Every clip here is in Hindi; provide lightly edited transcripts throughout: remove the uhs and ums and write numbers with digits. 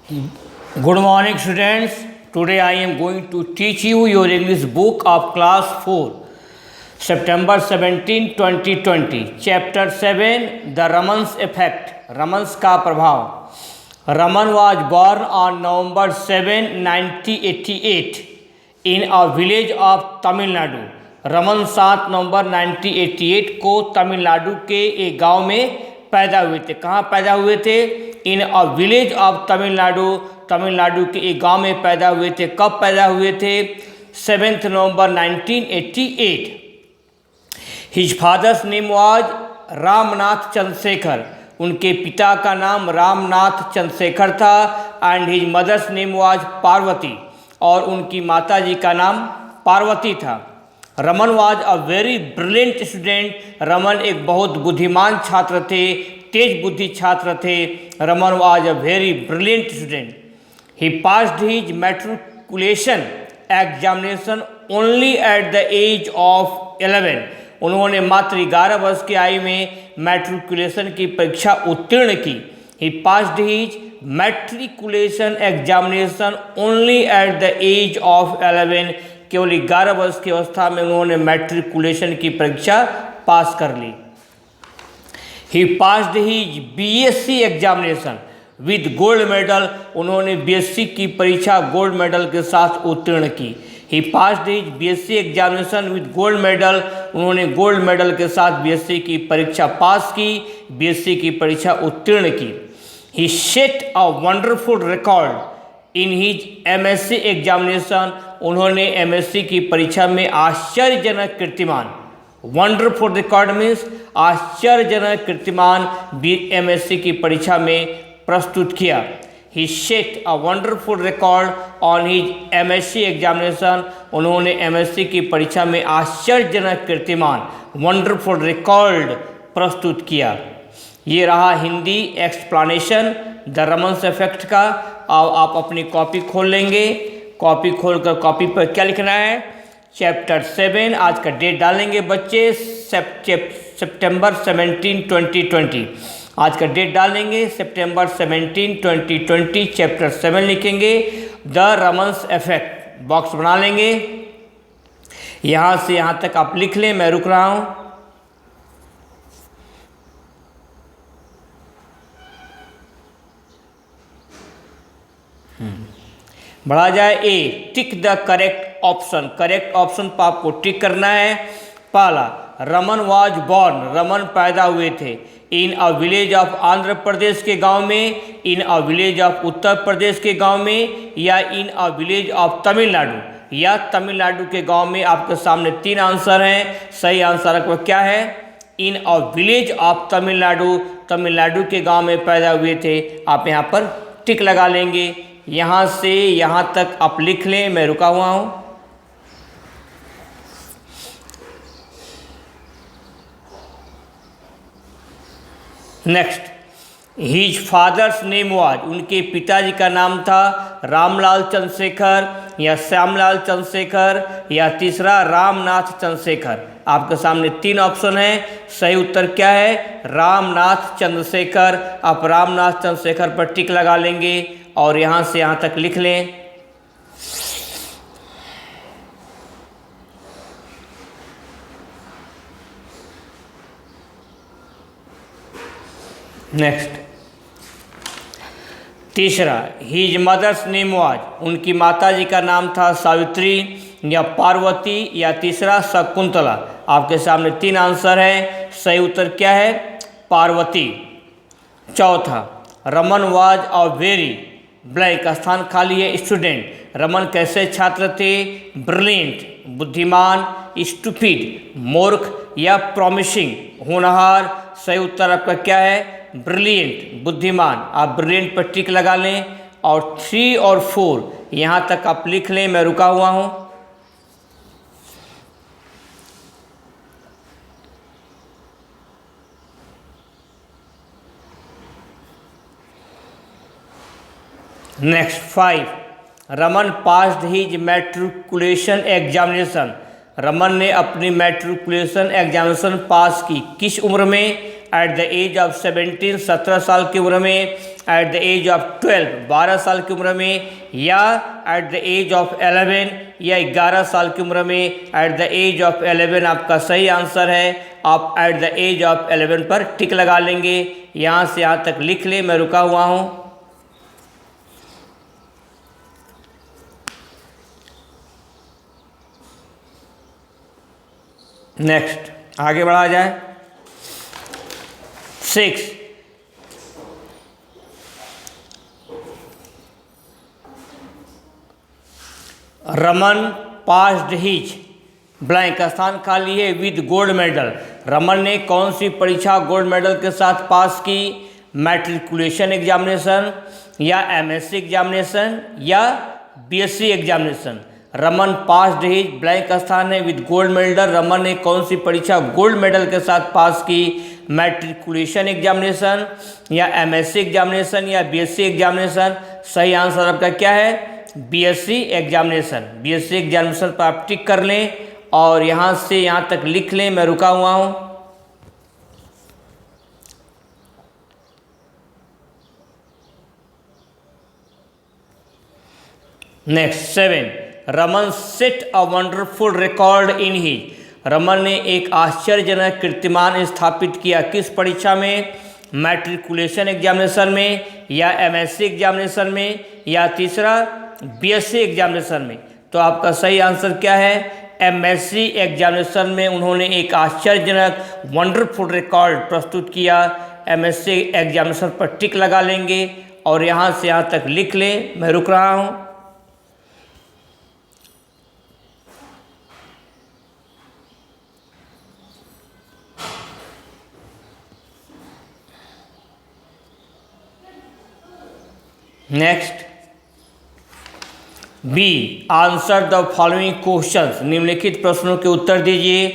Good morning, students. Today I am going to teach you your English book of class 4, September 17, 2020. Chapter 7, The Raman's Effect. Ramans का प्रभाव. Raman was born on November 7, 1988 in a village of Tamil Nadu. Raman 7 नवंबर 1988 को तमिलनाडु के एक गांव में पैदा हुए थे. कहाँ पैदा हुए थे? In a village of Tamil Nadu. Tamil Nadu के एक गांव में पैदा हुए थे. कब पैदा हुए थे? 7 नवंबर 1988. His father's name was Ramnath Chandrashekhar. उनके पिता का नाम रामनाथ चंद्रशेखर था. And his mother's name was Parvati. और उनकी माता जी का नाम पार्वती था. Raman was a very brilliant student. Raman एक बहुत बुद्धिमान छात्र थे, तेज बुद्धि छात्र थे. Raman was a very brilliant student. He passed his matriculation examination only at the age of 11. उन्होंने मात्र 11 वर्ष की आयु में मैट्रिकुलेशन की परीक्षा उत्तीर्ण की. He passed his matriculation examination only at the age of 11. केवल 11 वर्ष की अवस्था में उन्होंने मैट्रिकुलेशन की परीक्षा पास कर ली. He passed his BSc examination with gold medal. उन्होंने बीएससी की परीक्षा गोल्ड मेडल के साथ उत्तीर्ण की. He passed his BSc examination with gold medal. उन्होंने गोल्ड मेडल के साथ बीएससी की परीक्षा पास की, बीएससी की परीक्षा उत्तीर्ण की. He set a wonderful record in his MSc examination. उन्होंने एमएससी की परीक्षा में आश्चर्यजनक कीर्तिमान, वंडरफुल रिकॉर्ड मीन्स आश्चर्यजनक कीर्तिमान एमएससी की परीक्षा में प्रस्तुत किया. He set a wonderful record on his MSc examination. उन्होंने एमएससी की परीक्षा में आश्चर्यजनक कीर्तिमान, वंडरफुल रिकॉर्ड प्रस्तुत किया. ये रहा हिंदी एक्सप्लेनेशन द रमन्स इफेक्ट का. अब आप अपनी कॉपी खोल लेंगे. कॉपी खोलकर कॉपी पर क्या लिखना है? चैप्टर 7. आज का डेट डालेंगे बच्चे, सितंबर 17, 2020. आज का डेट डालेंगे सितंबर 17, 2020. चैप्टर 7 लिखेंगे, द रमन्स इफेक्ट. बॉक्स बना लेंगे. यहाँ से यहाँ तक आप लिख लें, मैं रुक रहा हूँ. बढ़ा जाए. A, tick the correct option. Correct option पर आपको टिक करना है. पहला, रमन वाज बॉर्न. रमन पैदा हुए थे in a village of Andhra Pradesh के गांव में, इन a village of Uttar Pradesh के गांव में, या इन अ विलेज ऑफ तमिलनाडु, या तमिलनाडु के गांव में. आपके सामने 3 आंसर हैं. सही आंसर आपका क्या है? In a village of Tamil Nadu. Tamil Nadu के गांव में पैदा हुए थे. आप यहाँ पर टिक लगा लेंगे. यहाँ से यहाँ तक आप लिख लें, मैं रुका हुआ हूँ. Next, his father's name was. उनके पिताजी का नाम था रामलाल चंद्रशेखर, या श्यामलाल चंद्रशेखर, या तीसरा रामनाथ चंद्रशेखर. आपके सामने 3 ऑप्शन हैं. सही उत्तर क्या है? रामनाथ चंद्रशेखर. आप रामनाथ चंद्रशेखर पर टिक लगा लेंगे और यहाँ से यहाँ तक लिख लें. नेक्स्ट, तीसरा, हिज मदर्स नेम वाज. उनकी माताजी का नाम था सावित्री, या पार्वती, या तीसरा शकुंतला. आपके सामने 3 आंसर हैं. सही उत्तर क्या है? पार्वती. चौथा, Raman was a very blank. स्थान खाली है. स्टूडेंट. रमन कैसे छात्र थे? ब्रिलियंट, बुद्धिमान, स्टूपिड, मूर्ख, या प्रॉमिसिंग, होनहार. सही उत्तर आपका क्या है? ब्रिलियंट, बुद्धिमान. आप ब्रिलियंट पर टिक लगा लें और 3 और 4 यहाँ तक आप लिख लें, मैं रुका हुआ हूँ. Next, 5, Raman passed his matriculation examination. Raman ने अपनी मैट्रिकुलेशन एग्जामिनेशन पास की. किस उम्र में? एट द एज ऑफ 17, 17 साल की उम्र में. एट द एज ऑफ 12, 12 साल की उम्र में, या एट द एज ऑफ 11 या 11 साल की उम्र में। एट द एज ऑफ 11 आपका सही आंसर है। आप एट द एज ऑफ 11 पर टिक लगा लेंगे। यहाँ से यहाँ तक लिख ले, मैं रुका हुआ हूँ। नेक्स्ट आगे बढ़ा जाए। 6, रमन पास्ड हिज ब्लैंक, स्थान खाली है, विद गोल्ड मेडल। रमन ने कौन सी परीक्षा गोल्ड मेडल के साथ पास की? मैट्रिकुलेशन एग्जामिनेशन या एमएससी एग्जामिनेशन या BSc examination. Raman passed his blank स्थान है विद गोल्ड मेडल। रमन ने कौन सी परीक्षा गोल्ड मेडल के साथ पास की? मैट्रिकुलेशन एग्जामिनेशन या एमएससी एग्जामिनेशन या बीएससी एग्जामिनेशन। सही आंसर आपका क्या है? BSc examination. बीएससी एग्जामिनेशन पर आप टिक कर लें और यहाँ से यहाँ तक लिख लें, मैं रुका हुआ हूँ। Next 7, Raman set a wonderful record in his. Raman ने एक आश्चर्यजनक कीर्तिमान स्थापित किया किस परीक्षा में? मैट्रिकुलेशन एग्जामिनेशन में या एमएससी एग्जामिनेशन में या तीसरा बीएससी एग्जामिनेशन में। तो आपका सही आंसर क्या है? एमएससी एग्जामिनेशन में उन्होंने एक आश्चर्यजनक वंडरफुल रिकॉर्ड प्रस्तुत किया। एमएससी एग्जामिनेशन पर टिक लगा लेंगे और यहाँ से यहाँ तक लिख लें, मैं रुक रहा हूँ। Next B, answer the following questions, निम्नलिखित प्रश्नों के उत्तर दीजिए।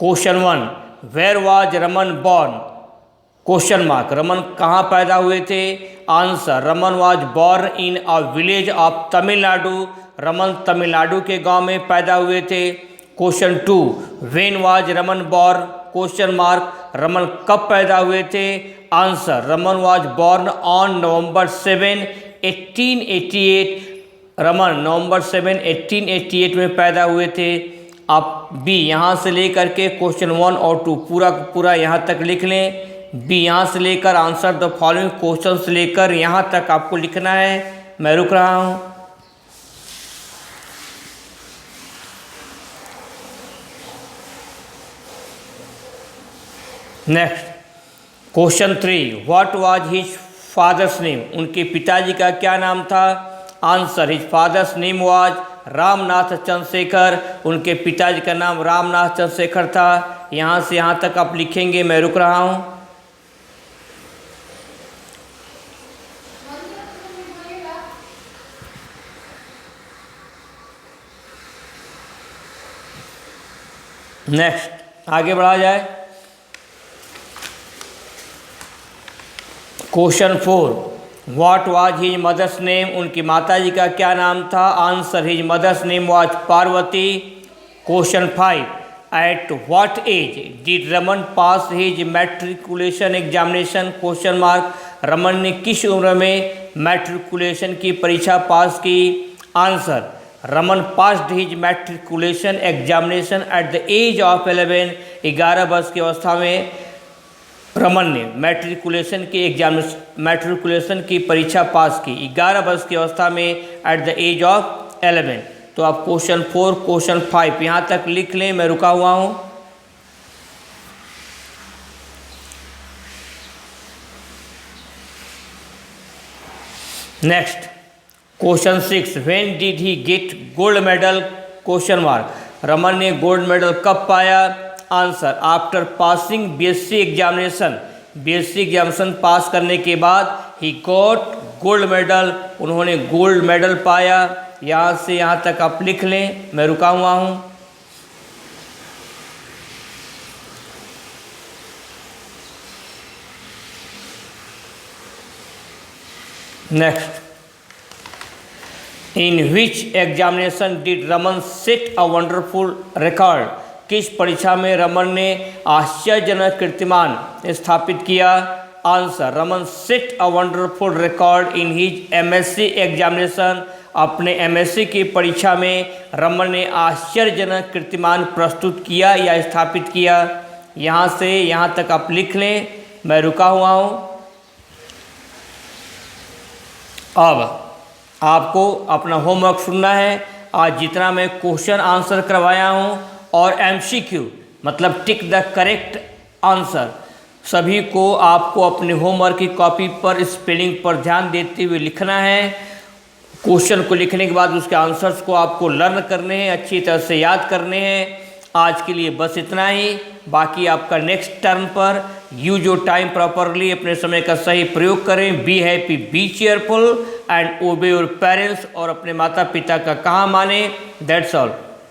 Question 1, where was Raman born? Question mark, Raman कहाँ पैदा हुए थे? Answer, Raman was born in a village of Tamil Nadu. Raman Tamil Nadu के गांव में पैदा हुए थे। Question 2, when was Raman born? Question mark, Raman कब पैदा हुए थे? Answer, Raman was born on November 7, 1888। Raman नवंबर 7, 1888 में पैदा हुए थे। आप बी यहाँ से लेकर के क्वेश्चन 1 और 2 पूरा यहाँ तक लिख लें। बी यहाँ से लेकर आंसर द फॉलोइंग क्वेश्चन से लेकर यहाँ तक आपको लिखना है, मैं रुक रहा हूँ। Next question 3, what was his father's name? उनके पिताजी का क्या नाम था? Answer, his father's name was Ramnath Chandrashekhar. उनके पिताजी का नाम रामनाथ चंद्रशेखर था। यहाँ से यहाँ तक आप लिखेंगे, मैं रुक रहा हूँ। नेक्स्ट आगे बढ़ा जाए। Question 4, what was his mother's name? उनकी माताजी का क्या नाम था? Answer, his mother's name was Parvati. Question 5, at what age did Raman pass his matriculation examination? Question mark, Raman ने किस उम्र में मैट्रिकुलेशन की परीक्षा पास की? Answer, Raman passed his matriculation examination at the age of 11। 11 वर्ष की अवस्था में रमन ने मैट्रिकुलेशन की परीक्षा पास की। 11 वर्ष की अवस्था में एट द एज ऑफ 11। तो आप क्वेश्चन 4, क्वेश्चन 5 यहाँ तक लिख लें, मैं रुका हुआ हूँ। Next question 6, when did he get gold medal? Question mark, Raman ने गोल्ड मेडल कब पाया? Answer, after passing BSc examination. BSc examination pass करने के बाद ही गॉट गोल्ड मेडल। उन्होंने गोल्ड मेडल पाया। यहाँ से यहाँ तक आप लिख लें, मैं रुका हुआ हूँ। Next, in which examination did Raman set a wonderful record? किस परीक्षा में रमन ने आश्चर्यजनक कीर्तिमान स्थापित किया? Answer. Raman set a wonderful record in his MSc examination. अपने एमएससी की परीक्षा में रमन ने आश्चर्यजनक कीर्तिमान प्रस्तुत किया या स्थापित किया। यहाँ से यहाँ तक आप लिख लें, मैं रुका हुआ हूँ। अब आपको अपना होमवर्क सुनना है। आज जितना मैं क्वेश्चन आंसर करवाया हूँ और एमसीक्यू मतलब टिक द करेक्ट आंसर, सभी को आपको अपने होमवर्क की कॉपी पर स्पेलिंग पर ध्यान देते हुए लिखना है। क्वेश्चन को लिखने के बाद उसके आंसर्स को आपको लर्न करने हैं, अच्छी तरह से याद करने हैं। आज के लिए बस इतना ही, बाकी आपका नेक्स्ट टर्म पर यूज योर टाइम प्रॉपरली, अपने समय का सही प्रयोग करें। Be happy, B cheerful and ओबे योर पेरेंट्स, और अपने माता पिता का कहा माने। That's all.